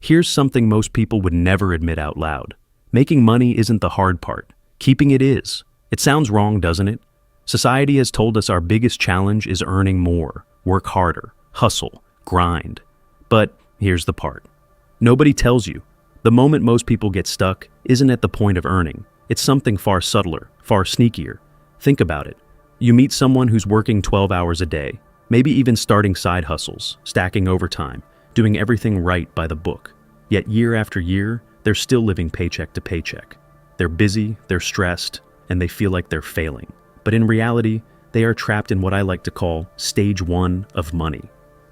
Here's something most people would never admit out loud. Making money isn't the hard part. Keeping it is. It sounds wrong, doesn't it? Society has told us our biggest challenge is earning more, work harder, hustle, grind. But here's the part. Nobody tells you. The moment most people get stuck isn't at the point of earning. It's something far subtler, far sneakier. Think about it. You meet someone who's working 12 hours a day, maybe even starting side hustles, stacking overtime, doing everything right by the book. Yet year after year, they're still living paycheck to paycheck. They're busy, they're stressed, and they feel like they're failing. But in reality, they are trapped in what I like to call stage one of money.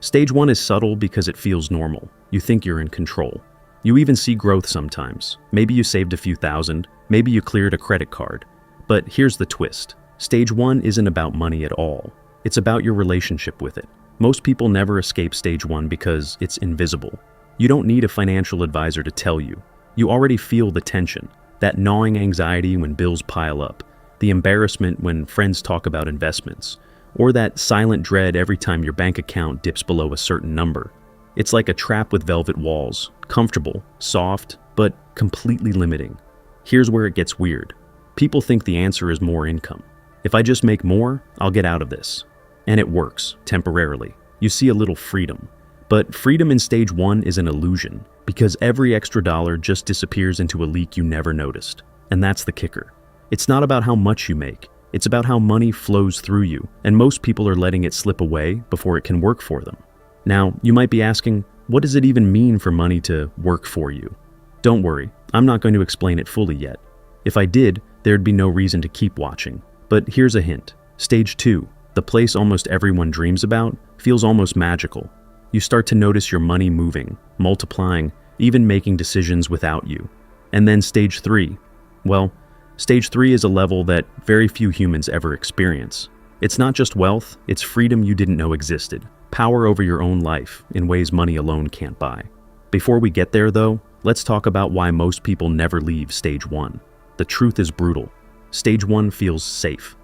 Stage one is subtle because it feels normal. You think you're in control. You even see growth sometimes. Maybe you saved a few thousand, maybe you cleared a credit card. But here's the twist. Stage one isn't about money at all. It's about your relationship with it. Most people never escape stage one because it's invisible. You don't need a financial advisor to tell you. You already feel the tension, that gnawing anxiety when bills pile up, the embarrassment when friends talk about investments, or that silent dread every time your bank account dips below a certain number. It's like a trap with velvet walls, comfortable, soft, but completely limiting. Here's where it gets weird. People think the answer is more income. If I just make more, I'll get out of this. And it works, temporarily. You see a little freedom. But freedom in stage one is an illusion, because every extra dollar just disappears into a leak you never noticed. And that's the kicker. It's not about how much you make. It's about how money flows through you, and most people are letting it slip away before it can work for them. Now, you might be asking, what does it even mean for money to work for you? Don't worry, I'm not going to explain it fully yet. If I did, there'd be no reason to keep watching. But here's a hint. Stage two, the place almost everyone dreams about, feels almost magical. You start to notice your money moving, multiplying, even making decisions without you. And then stage three. Well, stage three is a level that very few humans ever experience. It's not just wealth, it's freedom you didn't know existed. Power over your own life in ways money alone can't buy. Before we get there though, let's talk about why most people never leave stage one. The truth is brutal. Stage one feels safe.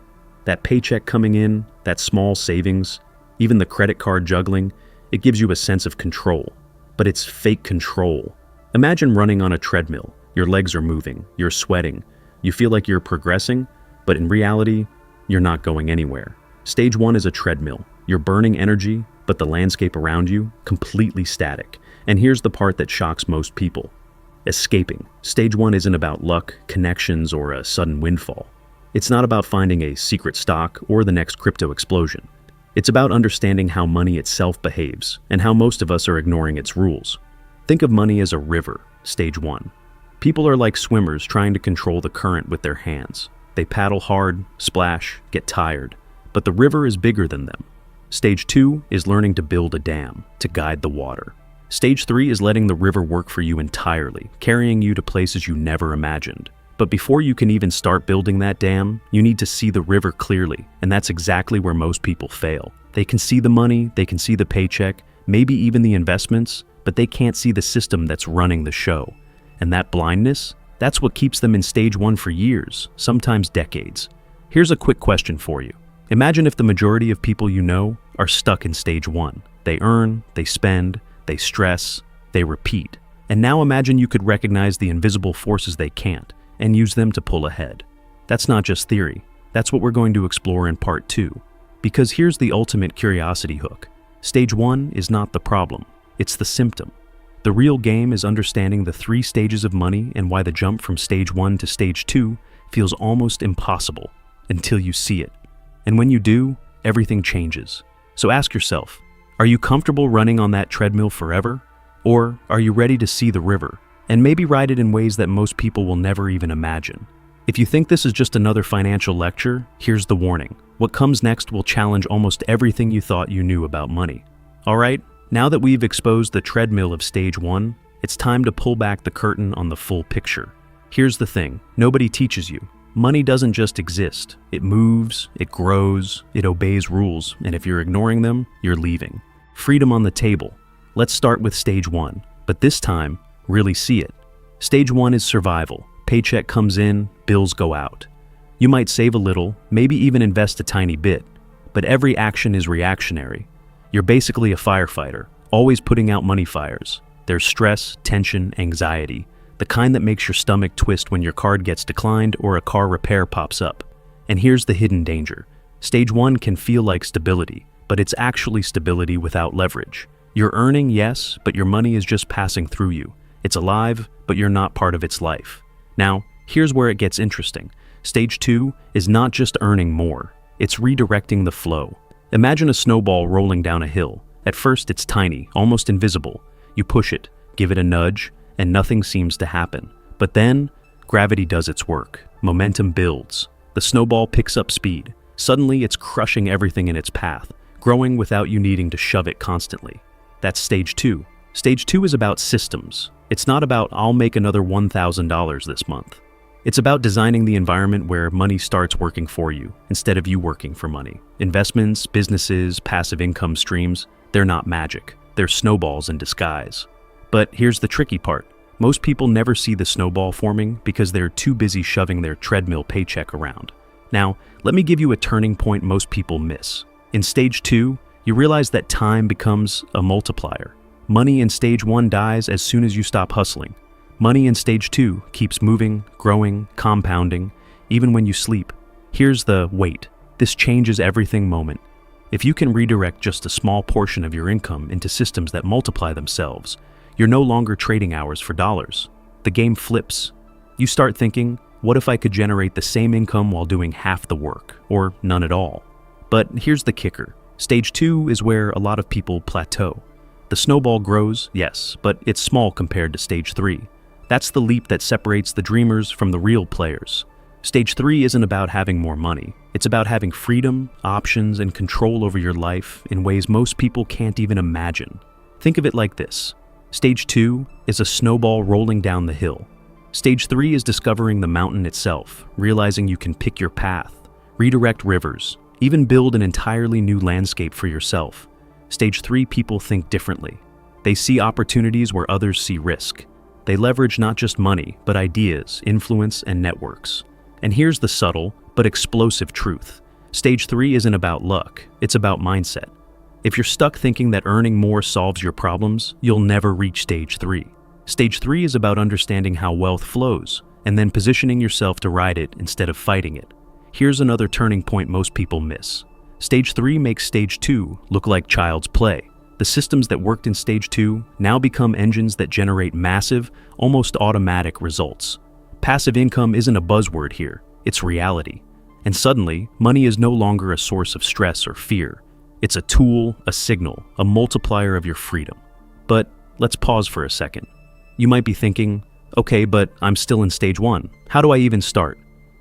That paycheck coming in, that small savings, even the credit card juggling, it gives you a sense of control. But it's fake control. Imagine running on a treadmill. Your legs are moving, you're sweating. You feel like you're progressing, but in reality, you're not going anywhere. Stage one is a treadmill. You're burning energy, but the landscape around you, completely static. And here's the part that shocks most people. Escaping. Stage one isn't about luck, connections, or a sudden windfall. It's not about finding a secret stock or the next crypto explosion. It's about understanding how money itself behaves and how most of us are ignoring its rules. Think of money as a river, stage one. People are like swimmers trying to control the current with their hands. They paddle hard, splash, get tired, but the river is bigger than them. Stage two is learning to build a dam to guide the water. Stage three is letting the river work for you entirely, carrying you to places you never imagined. But before you can even start building that dam, you need to see the river clearly, and that's exactly where most people fail. They can see the money, they can see the paycheck, maybe even the investments, but they can't see the system that's running the show. And that blindness, that's what keeps them in stage one for years, sometimes decades. Here's a quick question for you. Imagine if the majority of people you know are stuck in stage one. They earn, they spend, they stress, they repeat. And now imagine you could recognize the invisible forces they can't and use them to pull ahead. That's not just theory. That's what we're going to explore in part two. Because here's the ultimate curiosity hook. Stage one is not the problem. It's the symptom. The real game is understanding the 3 stages of money and why the jump from stage one to stage two feels almost impossible until you see it. And when you do, everything changes. So ask yourself, are you comfortable running on that treadmill forever? Or are you ready to see the river and maybe ride it in ways that most people will never even imagine? If you think this is just another financial lecture, here's the warning. What comes next will challenge almost everything you thought you knew about money. All right, now that we've exposed the treadmill of stage one, it's time to pull back the curtain on the full picture. Here's the thing, nobody teaches you. Money doesn't just exist. It moves, it grows, it obeys rules, and if you're ignoring them, you're leaving. Freedom on the table. Let's start with stage one, but this time, really see it. Stage one is survival. Paycheck comes in, bills go out. You might save a little, maybe even invest a tiny bit, but every action is reactionary. You're basically a firefighter, always putting out money fires. There's stress, tension, anxiety, the kind that makes your stomach twist when your card gets declined or a car repair pops up. And here's the hidden danger. Stage 1 can feel like stability, but it's actually stability without leverage. You're earning, yes, but your money is just passing through you. It's alive, but you're not part of its life. Now, here's where it gets interesting. Stage 2 is not just earning more, it's redirecting the flow. Imagine a snowball rolling down a hill. At first, it's tiny, almost invisible. You push it, give it a nudge, and nothing seems to happen. But then, gravity does its work. Momentum builds. The snowball picks up speed. Suddenly, it's crushing everything in its path, growing without you needing to shove it constantly. That's stage 2. Stage 2 is about systems. It's not about, I'll make another $1,000 this month. It's about designing the environment where money starts working for you, instead of you working for money. Investments, businesses, passive income streams, they're not magic. They're snowballs in disguise. But here's the tricky part. Most people never see the snowball forming because they're too busy shoving their treadmill paycheck around. Now, let me give you a turning point most people miss. In stage 2, you realize that time becomes a multiplier. Money in stage 1 dies as soon as you stop hustling. Money in stage 2 keeps moving, growing, compounding, even when you sleep. Here's the wait. This changes everything moment. If you can redirect just a small portion of your income into systems that multiply themselves, you're no longer trading hours for dollars. The game flips. You start thinking, what if I could generate the same income while doing half the work, or none at all? But here's the kicker. Stage 2 is where a lot of people plateau. The snowball grows, yes, but it's small compared to stage 3. That's the leap that separates the dreamers from the real players. Stage 3 isn't about having more money. It's about having freedom, options, and control over your life in ways most people can't even imagine. Think of it like this. Stage 2 is a snowball rolling down the hill. Stage 3 is discovering the mountain itself, realizing you can pick your path, redirect rivers, even build an entirely new landscape for yourself. Stage 3 people think differently. They see opportunities where others see risk. They leverage not just money, but ideas, influence, and networks. And here's the subtle, but explosive truth. Stage 3 isn't about luck, it's about mindset. If you're stuck thinking that earning more solves your problems, you'll never reach stage 3. Stage 3 is about understanding how wealth flows, and then positioning yourself to ride it instead of fighting it. Here's another turning point most people miss. Stage 3 makes stage 2 look like child's play. The systems that worked in stage 2 now become engines that generate massive, almost automatic results. Passive income isn't a buzzword here, it's reality. And suddenly, money is no longer a source of stress or fear. It's a tool, a signal, a multiplier of your freedom. But let's pause for a second. You might be thinking, okay, but I'm still in stage 1. How do I even start?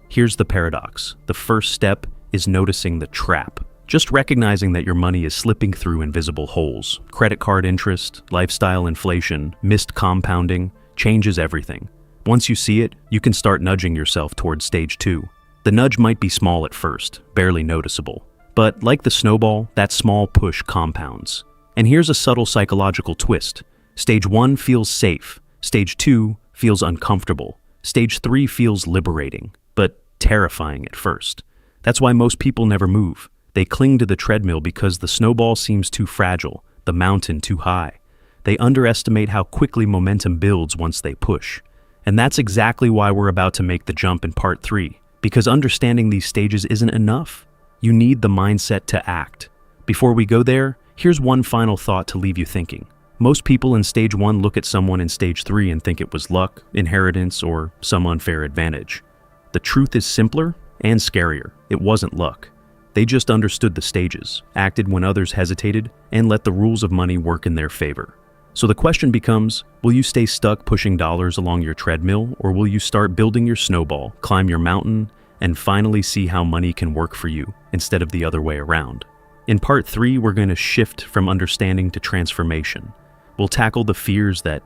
Here's the paradox. The first step is noticing the trap. Just recognizing that your money is slipping through invisible holes. Credit card interest, lifestyle inflation, missed compounding, changes everything. Once you see it, you can start nudging yourself towards stage 2. The nudge might be small at first, barely noticeable. But like the snowball, that small push compounds. And here's a subtle psychological twist. Stage 1 feels safe. Stage 2 feels uncomfortable. Stage 3 feels liberating, but terrifying at first. That's why most people never move. They cling to the treadmill because the snowball seems too fragile, the mountain too high. They underestimate how quickly momentum builds once they push. And that's exactly why we're about to make the jump in part 3, because understanding these stages isn't enough. You need the mindset to act. Before we go there, here's one final thought to leave you thinking. Most people in stage 1 look at someone in stage 3 and think it was luck, inheritance, or some unfair advantage. The truth is simpler and scarier. It wasn't luck. They just understood the stages, acted when others hesitated, and let the rules of money work in their favor. So the question becomes, will you stay stuck pushing dollars along your treadmill, or will you start building your snowball, climb your mountain, and finally see how money can work for you instead of the other way around? In part 3, we're going to shift from understanding to transformation. We'll tackle the fears that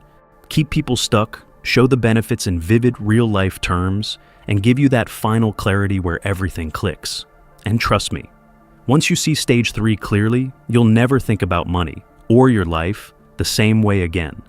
keep people stuck, show the benefits in vivid, real-life terms, and give you that final clarity where everything clicks. And trust me, once you see stage 3 clearly, you'll never think about money or your life the same way again.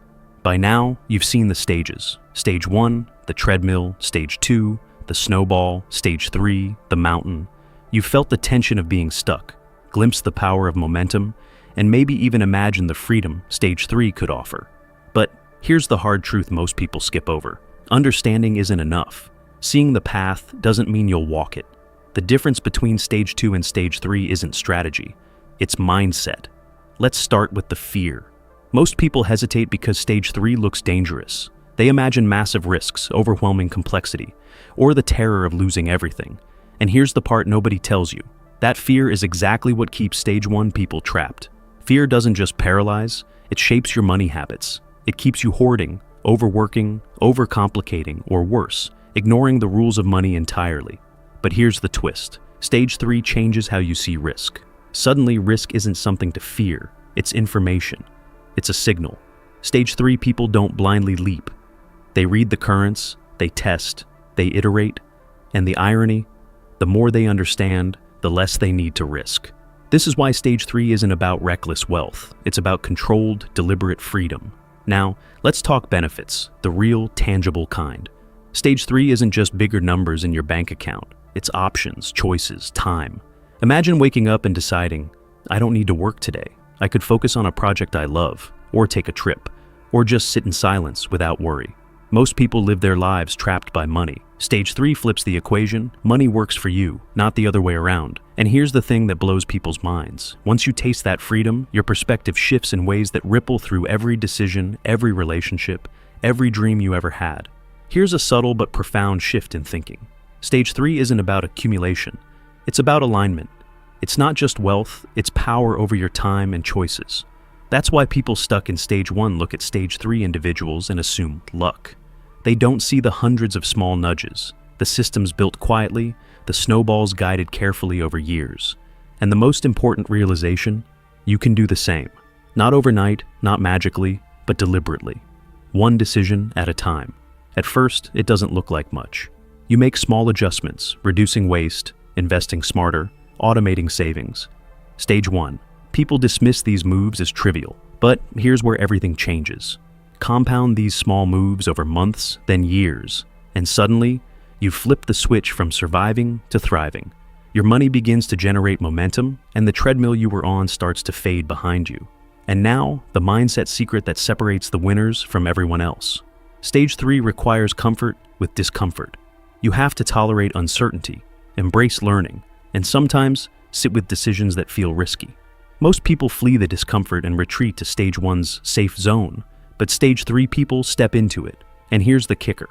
By now, you've seen the stages. Stage 1, the treadmill. Stage 2, the snowball. Stage 3, the mountain. You've felt the tension of being stuck, glimpsed the power of momentum, and maybe even imagined the freedom stage 3 could offer. But Here's the hard truth most people skip over. Understanding isn't enough. Seeing the path doesn't mean you'll walk it. The difference between stage 2 and stage 3 isn't strategy. It's mindset. Let's start with the fear. Most people hesitate because stage 3 looks dangerous. They imagine massive risks, overwhelming complexity, or the terror of losing everything. And here's the part nobody tells you. That fear is exactly what keeps stage 1 people trapped. Fear doesn't just paralyze, it shapes your money habits. It keeps you hoarding, overworking, overcomplicating, or worse, ignoring the rules of money entirely. But here's the twist. Stage 3 changes how you see risk. Suddenly, risk isn't something to fear, it's information. It's a signal. Stage 3 people don't blindly leap. They read the currents, they test, they iterate, and the irony, the more they understand, the less they need to risk. This is why stage 3 isn't about reckless wealth. It's about controlled, deliberate freedom. Now, let's talk benefits, the real, tangible kind. Stage 3 isn't just bigger numbers in your bank account. It's options, choices, time. Imagine waking up and deciding, I don't need to work today. I could focus on a project I love, or take a trip, or just sit in silence without worry. Most people live their lives trapped by money. Stage 3 flips the equation. Money works for you, not the other way around. And here's the thing that blows people's minds. Once you taste that freedom, your perspective shifts in ways that ripple through every decision, every relationship, every dream you ever had. Here's a subtle but profound shift in thinking. Stage 3 isn't about accumulation. It's about alignment. It's not just wealth, it's power over your time and choices. That's why people stuck in stage 1 look at stage 3 individuals and assume luck. They don't see the hundreds of small nudges, the systems built quietly, the snowballs guided carefully over years. And the most important realization, you can do the same. Not overnight, not magically, but deliberately. One decision at a time. At first, it doesn't look like much. You make small adjustments, reducing waste, investing smarter, automating savings. Stage 1. People dismiss these moves as trivial, but here's where everything changes. Compound these small moves over months, then years, and suddenly, you flip the switch from surviving to thriving. Your money begins to generate momentum, and the treadmill you were on starts to fade behind you. And now, the mindset secret that separates the winners from everyone else. Stage 3 requires comfort with discomfort. You have to tolerate uncertainty, embrace learning, and sometimes sit with decisions that feel risky. Most people flee the discomfort and retreat to stage 1's safe zone, but stage 3 people step into it. And here's the kicker.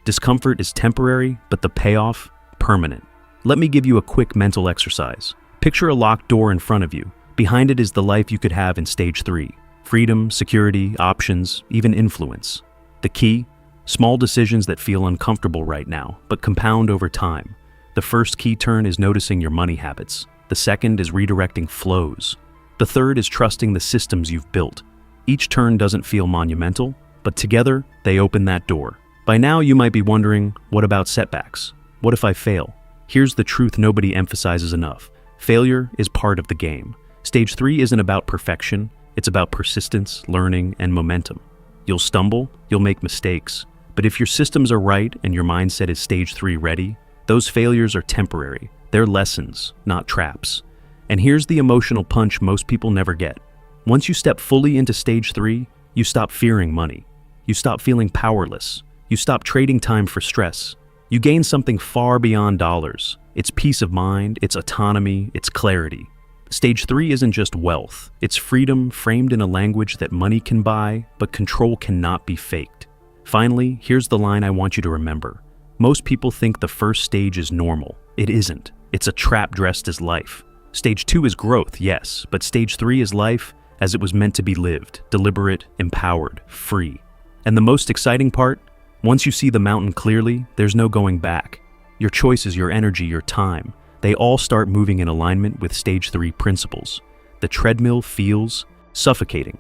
Discomfort is temporary, but the payoff, permanent. Let me give you a quick mental exercise. Picture a locked door in front of you. Behind it is the life you could have in stage 3. Freedom, security, options, even influence. The key? Small decisions that feel uncomfortable right now, but compound over time. The first key turn is noticing your money habits. The second is redirecting flows. The third is trusting the systems you've built. Each turn doesn't feel monumental, but together, they open that door. By now, you might be wondering, what about setbacks? What if I fail? Here's the truth nobody emphasizes enough. Failure is part of the game. Stage 3 isn't about perfection, it's about persistence, learning, and momentum. You'll stumble, you'll make mistakes, but if your systems are right and your mindset is stage 3 ready, those failures are temporary. They're lessons, not traps. And here's the emotional punch most people never get. Once you step fully into stage 3, you stop fearing money. You stop feeling powerless. You stop trading time for stress. You gain something far beyond dollars. It's peace of mind, it's autonomy, it's clarity. Stage 3 isn't just wealth. It's freedom framed in a language that money can buy, but control cannot be faked. Finally, here's the line I want you to remember. Most people think the first stage is normal. It isn't. It's a trap dressed as life. Stage 2 is growth, yes, but stage 3 is life as it was meant to be lived, deliberate, empowered, free. And the most exciting part? Once you see the mountain clearly, there's no going back. Your choices, your energy, your time, they all start moving in alignment with stage 3 principles. The treadmill feels suffocating.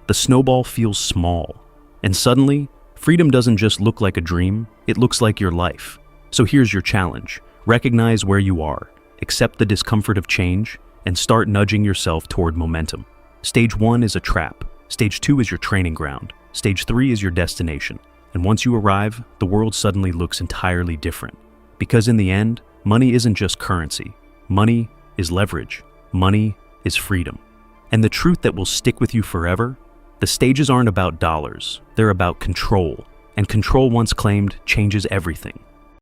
The snowball feels small. And suddenly, freedom doesn't just look like a dream, it looks like your life. So here's your challenge. Recognize where you are, accept the discomfort of change, and start nudging yourself toward momentum. Stage 1 is a trap. Stage 2 is your training ground. Stage 3 is your destination. And once you arrive, the world suddenly looks entirely different. Because in the end, money isn't just currency. Money is leverage. Money is freedom. And the truth that will stick with you forever, The stages aren't about dollars, they're about control. And control once claimed changes everything.